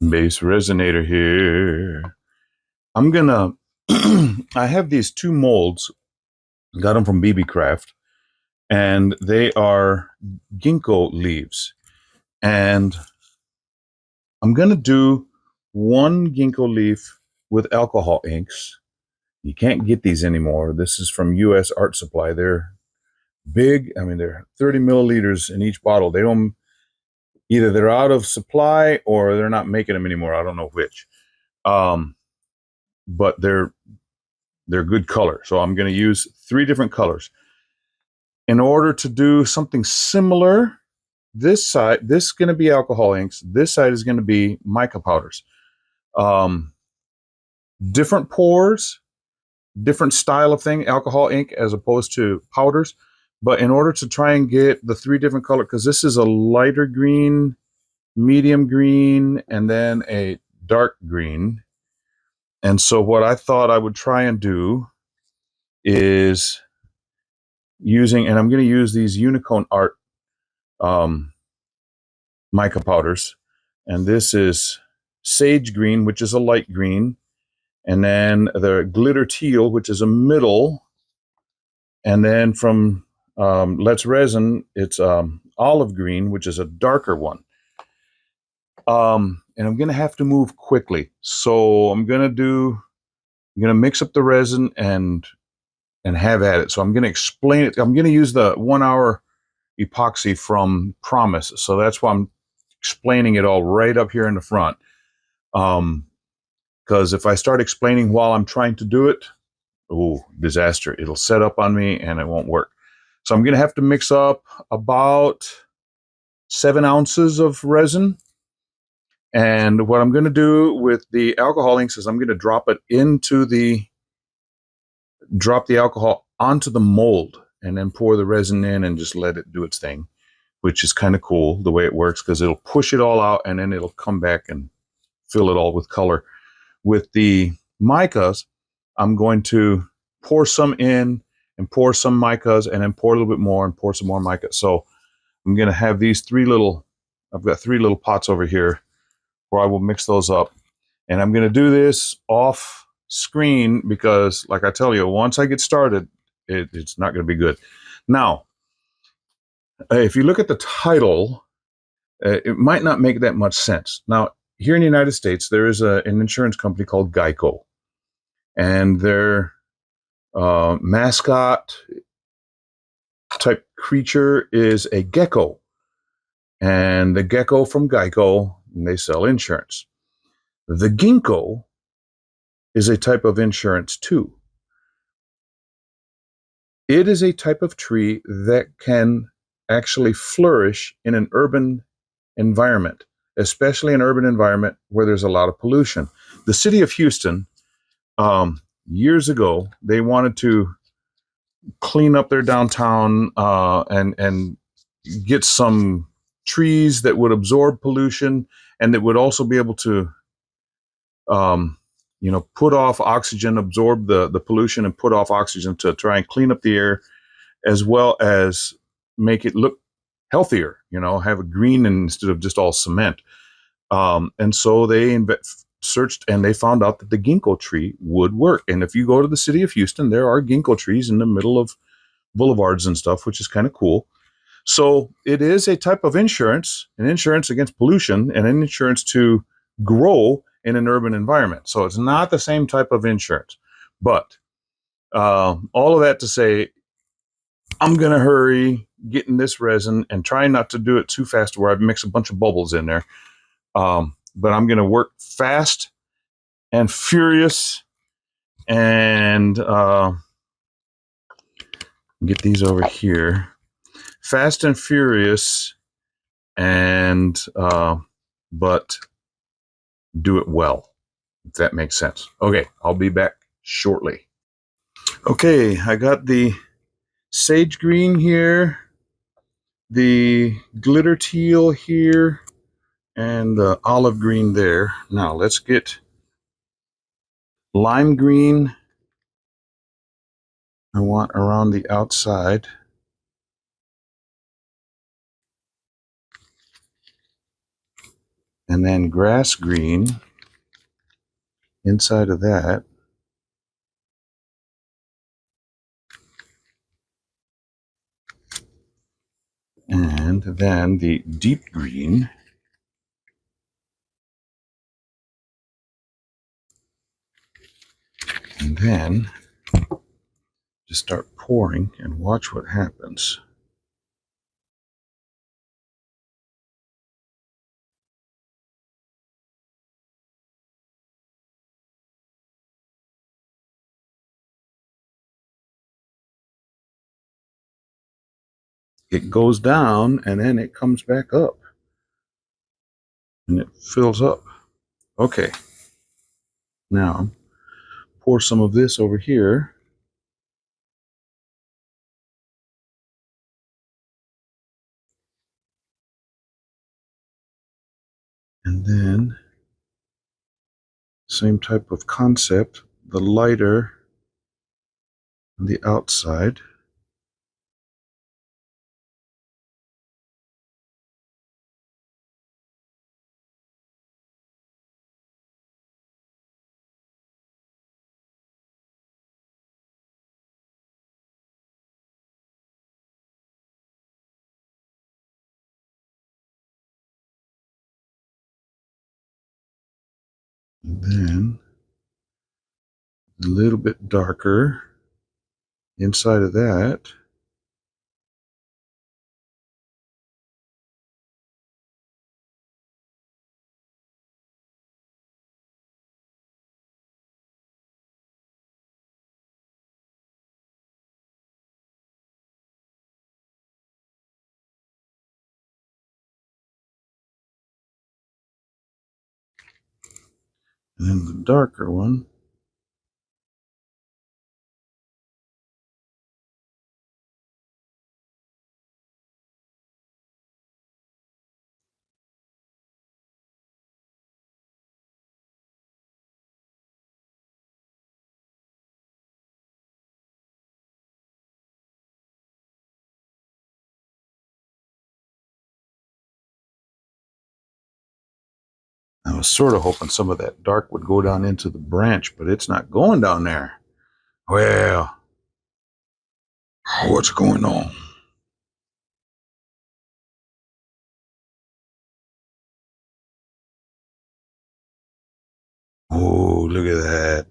BassResinator here. I'm gonna I have these two molds, got them from BB Craft, and they are ginkgo leaves. And I'm gonna do one ginkgo leaf with alcohol inks. You can't get these anymore. This is from US Art Supply. They're big. I mean, they're 30 milliliters in each bottle. They don't, either they're out of supply or they're not making them anymore. I don't know which. But they're good color. So I'm going to use 3 different colors. In order to do something similar, this side, this is going to be alcohol inks. This side is going to be mica powders. Different pours, different style of thing, alcohol ink as opposed to powders. But in order to try and get the 3 different colors, because this is a lighter green, medium green, and then a dark green. And so what I thought I would try and do is using, and I'm going to use these Unicorn Art mica powders. And this is sage green, which is a light green. And then the glitter teal, which is a middle. And then from Let's Resin, it's olive green, which is a darker one. And I'm going to have to move quickly. So I'm going to mix up the resin and have at it. So I'm going to explain it. I'm going to use the 1 hour epoxy from Promise. So that's why I'm explaining it all right up here in the front. Because if I start explaining while I'm trying to do it, oh, disaster. It'll set up on me and it won't work. So I'm going to have to mix up about 7 ounces of resin. And what I'm going to do with the alcohol inks is I'm going to drop the alcohol onto the mold and then pour the resin in and just let it do its thing, which is kind of cool the way it works because it'll push it all out and then it'll come back and fill it all with color. With the micas, I'm going to pour some in and pour some micas and then pour a little bit more and pour some more mica. So I'm going to have these I've got 3 little pots over here where I will mix those up. And I'm going to do this off screen because, like I tell you, once I get started, it's not going to be good. Now, if you look at the title, it might not make that much sense. Now, here in the United States, there is an insurance company called Geico. And their mascot type creature is a gecko. And the gecko from Geico, and they sell insurance. The ginkgo is a type of insurance too. It is a type of tree that can actually flourish in an urban environment, especially an urban environment where there's a lot of pollution. The city of Houston, years ago, they wanted to clean up their downtown and get some trees that would absorb pollution and that would also be able to put off oxygen, absorb the pollution and put off oxygen to try and clean up the air, as well as make it look healthier, have a green instead of just all cement. And so they searched and they found out that the ginkgo tree would work. And if you go to the city of Houston, there are ginkgo trees in the middle of boulevards and stuff, which is kind of cool. So it is a type of insurance, an insurance against pollution and an insurance to grow in an urban environment. So it's not the same type of insurance. But all of that to say, I'm going to hurry getting this resin and try not to do it too fast where I've mixed a bunch of bubbles in there. But I'm going to work fast and furious and get these over here. Fast and furious and but do it well, if that makes sense. Okay, I'll be back shortly. Okay, I got the sage green here, the glitter teal here, and the olive green there. Now let's get lime green. I want around the outside. and then grass green inside of that. And then the deep green. And then just start pouring and watch what happens. It goes down and then it comes back up and it fills up. Okay, now pour some of this over here. And then same type of concept, the lighter on the outside. And then a little bit darker inside of that. And then the darker one. I was sort of hoping some of that dark would go down into the branch, but it's not going down there. Well, what's going on? Oh, look at that.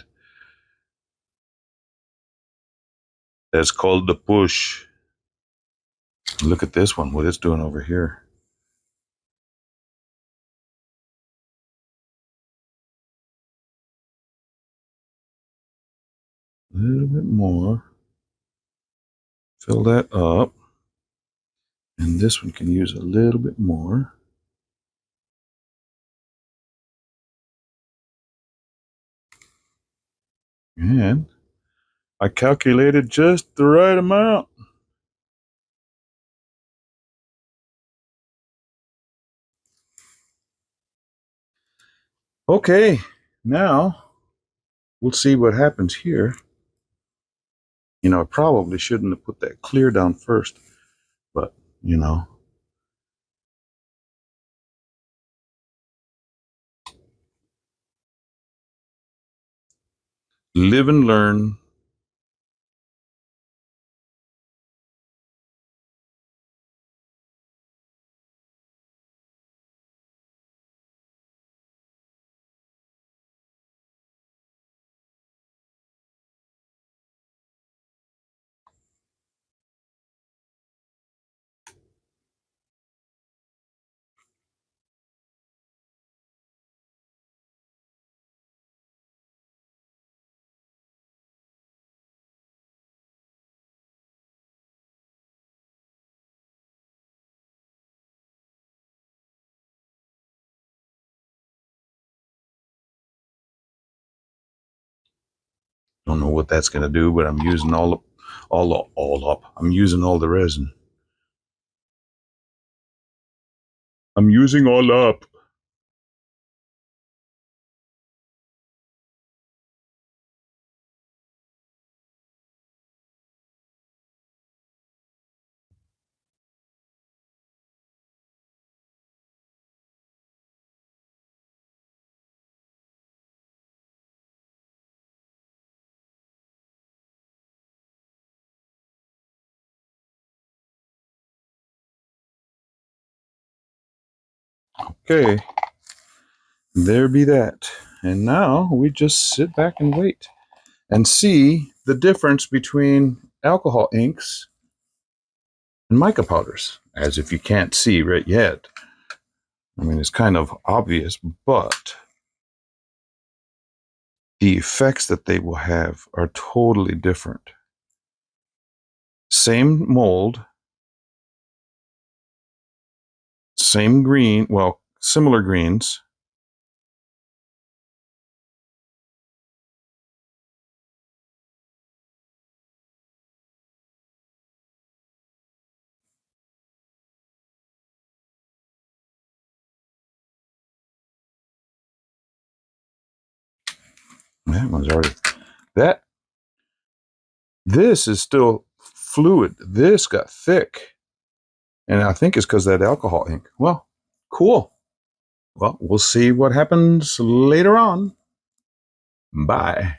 That's called the push. Look at this one, what it's doing over here. A little bit more. Fill that up. And this one can use a little bit more. And I calculated just the right amount. Okay, now we'll see what happens here. You know, I probably shouldn't have put that clear down first, but you know. Live and learn. Don't know what that's going to do, but I'm using I'm using all the resin. I'm using all up. Okay, there be that. And now we just sit back and wait and see the difference between alcohol inks and mica powders. As if you can't see right yet. I mean, it's kind of obvious, but the effects that they will have are totally different. Same mold, same green, well, similar greens. That one's already, that, this is still fluid. This got thick. And I think it's because of that alcohol ink. Well, cool. Well, we'll see what happens later on. Bye.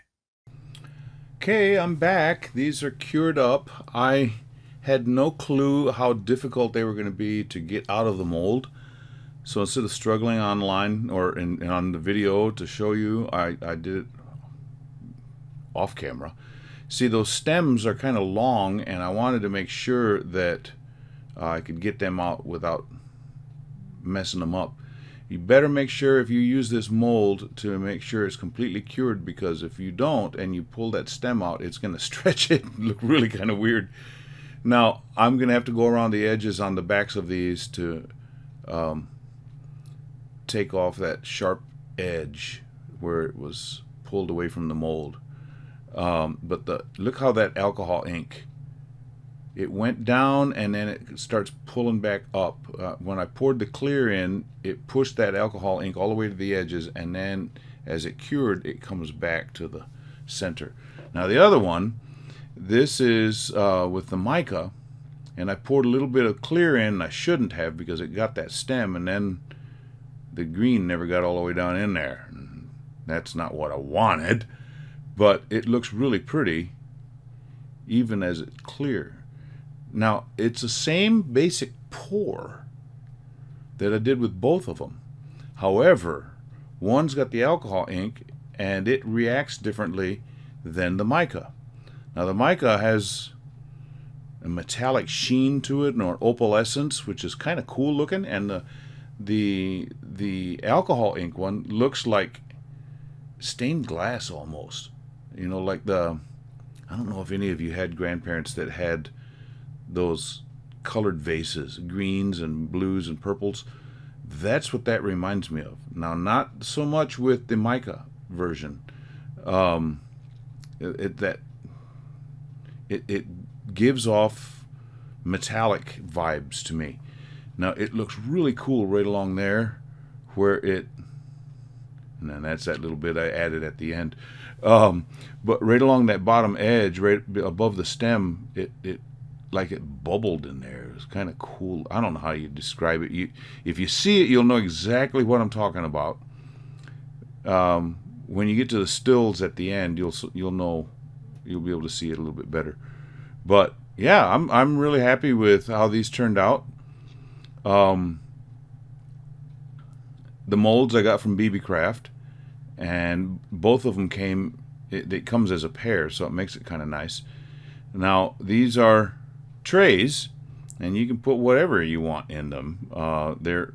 Okay, I'm back. These are cured up. I had no clue how difficult they were going to be to get out of the mold. So instead of struggling online or on the video to show you, I did it off camera. See, those stems are kind of long, and I wanted to make sure that I could get them out without messing them up. You better make sure if you use this mold to make sure it's completely cured, because if you don't and you pull that stem out, it's going to stretch it and look really kind of weird. Now, I'm going to have to go around the edges on the backs of these to take off that sharp edge where it was pulled away from the mold. But look how that alcohol ink, it went down and then it starts pulling back up. When I poured the clear in, it pushed that alcohol ink all the way to the edges, and then as it cured, it comes back to the center. Now the other one, this is with the mica, and I poured a little bit of clear in, and I shouldn't have because it got that stem, and then the green never got all the way down in there. That's not what I wanted, but it looks really pretty even as it's clear. Now, it's the same basic pour that I did with both of them. However, one's got the alcohol ink and it reacts differently than the mica. Now, the mica has a metallic sheen to it, or an opalescence, which is kind of cool looking, and the alcohol ink one looks like stained glass almost. You know, like I don't know if any of you had grandparents that had those colored vases, greens and blues and purples. That's what that reminds me of. Now, not so much with the mica version. It gives off metallic vibes to me. Now, it looks really cool right along there where it, and that's that little bit I added at the end. But right along that bottom edge, right above the stem, it like it bubbled in there. It was kind of cool. I don't know how you describe it. If you see it, you'll know exactly what I'm talking about. When you get to the stills at the end, you'll know, you'll be able to see it a little bit better. But yeah, I'm really happy with how these turned out. The molds I got from BB Craft, and both of them came. It comes as a pair, so it makes it kind of nice. Now these are trays, and you can put whatever you want in them. They're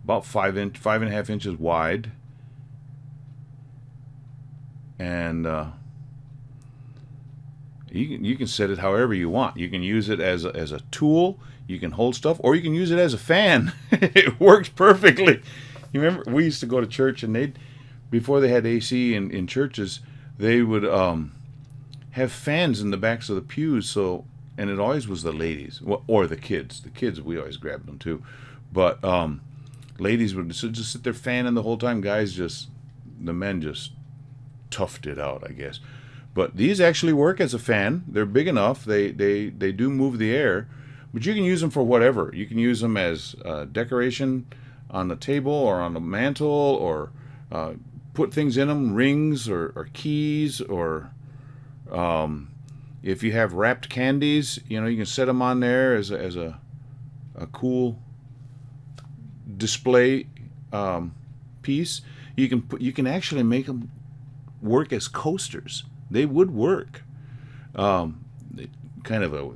about 5.5 inches wide, and you can set it however you want. You can use it as a tool. You can hold stuff, or you can use it as a fan. It works perfectly. You remember we used to go to church, and before they had AC in churches, they would have fans in the backs of the pews. So, and it always was the ladies, or the kids. The kids, we always grabbed them too, but ladies would just sit there fanning the whole time. The men just toughed it out, I guess. But these actually work as a fan. They're big enough. They do move the air, but you can use them for whatever. You can use them as decoration on the table or on the mantle, or put things in them, rings or keys, or if you have wrapped candies, you can set them on there as a cool display piece, you can actually make them work as coasters. They would work. Um, Kind of a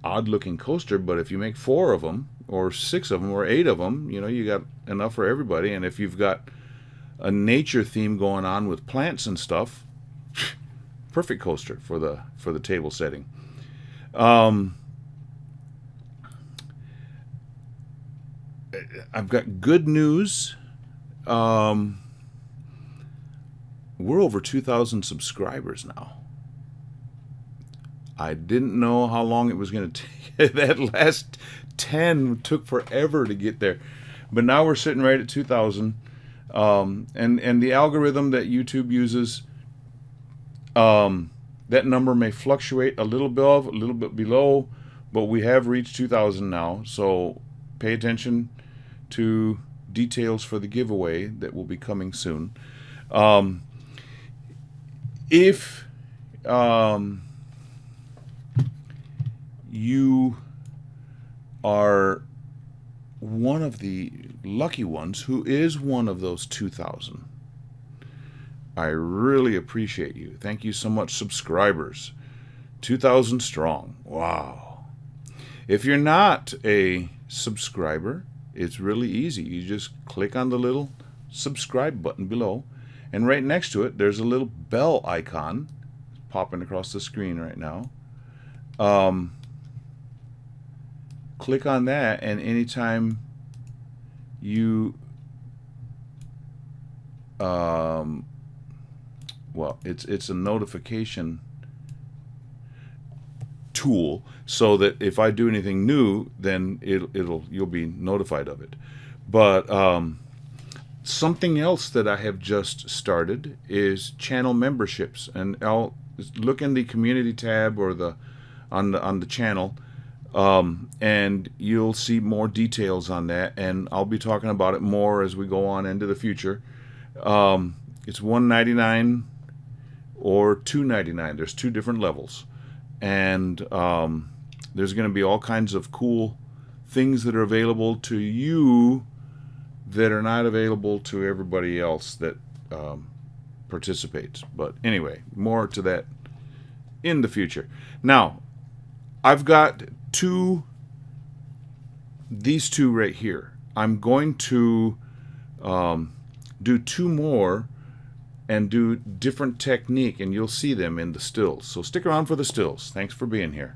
odd looking coaster, but if you make 4 of them or 6 of them or 8 of them, you got enough for everybody. And if you've got a nature theme going on with plants and stuff, perfect coaster for the table setting. I've got good news. Um, we're over 2,000 subscribers now. I didn't know how long it was going to take. That last 10 took forever to get there, but now we're sitting right at 2,000. And the algorithm that YouTube uses, that number may fluctuate a little above, a little bit below, but we have reached 2,000 now. So pay attention to details for the giveaway that will be coming soon. If you are one of the lucky ones who is one of those 2,000, I really appreciate you. Thank you so much, subscribers. 2,000 strong. Wow. If you're not a subscriber, it's really easy. You just click on the little subscribe button below, and right next to it, there's a little bell icon popping across the screen right now. Click on that, and anytime you well, it's a notification tool, so that if I do anything new, then you'll be notified of it. But something else that I have just started is channel memberships, and I'll look in the community tab or on the channel, and you'll see more details on that, and I'll be talking about it more as we go on into the future. It's $1.99 or $2.99. There's 2 different levels, and there's going to be all kinds of cool things that are available to you that are not available to everybody else that participates. But anyway, more to that in the future. Now, I've got these 2 right here. I'm going to do 2 more and do different technique, and you'll see them in the stills. So stick around for the stills. Thanks for being here.